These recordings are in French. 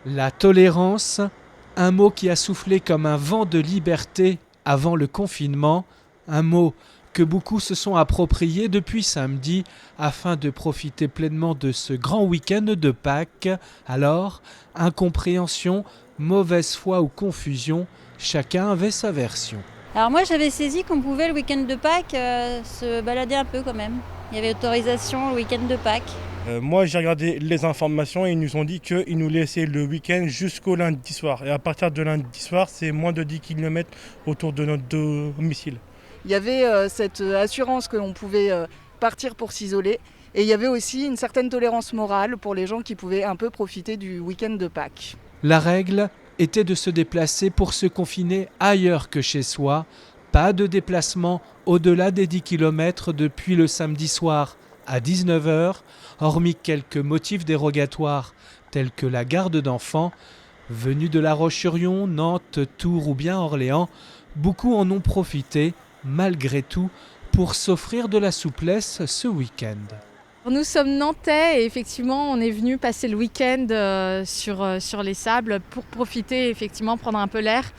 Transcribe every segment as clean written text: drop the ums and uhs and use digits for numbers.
La tolérance, un mot qui a soufflé comme un vent de liberté avant le confinement, un mot que beaucoup se sont appropriés depuis samedi afin de profiter pleinement de ce grand week-end de Pâques. Alors, incompréhension, mauvaise foi ou confusion, chacun avait sa version. Alors moi j'avais saisi qu'on pouvait le week-end de Pâques se balader un peu quand même. Il y avait autorisation le week-end de Pâques. Moi, j'ai regardé les informations et ils nous ont dit qu'ils nous laissaient le week-end jusqu'au lundi soir. Et à partir de lundi soir, c'est moins de 10 km autour de notre domicile. Il y avait cette assurance que l'on pouvait partir pour s'isoler. Et il y avait aussi une certaine tolérance morale pour les gens qui pouvaient un peu profiter du week-end de Pâques. La règle était de se déplacer pour se confiner ailleurs que chez soi. Pas de déplacement au-delà des 10 km depuis le samedi soir à 19h, hormis quelques motifs dérogatoires tels que la garde d'enfants. Venus de La Roche-sur-Yon, Nantes, Tours ou bien Orléans, beaucoup en ont profité, malgré tout, pour s'offrir de la souplesse ce week-end. Nous sommes nantais et effectivement on est venu passer le week-end sur les sables pour profiter, effectivement prendre un peu l'air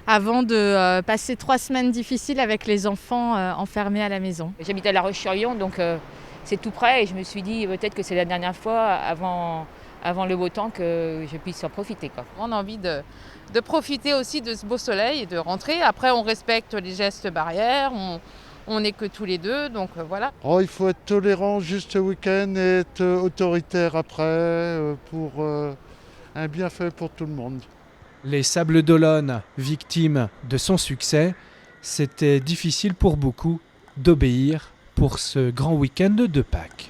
avant de passer 3 semaines difficiles avec les enfants enfermés à la maison. J'habite à La Roche-sur-Yon, donc c'est tout près et je me suis dit peut-être que c'est la dernière fois avant le beau temps que je puisse en profiter, quoi. On a envie de profiter aussi de ce beau soleil et de rentrer. Après on respecte les gestes barrières, on n'est que tous les deux, donc voilà. Oh, il faut être tolérant juste ce week-end et être autoritaire après pour un bienfait pour tout le monde. Les Sables d'Olonne, victimes de son succès, c'était difficile pour beaucoup d'obéir pour ce grand week-end de Pâques.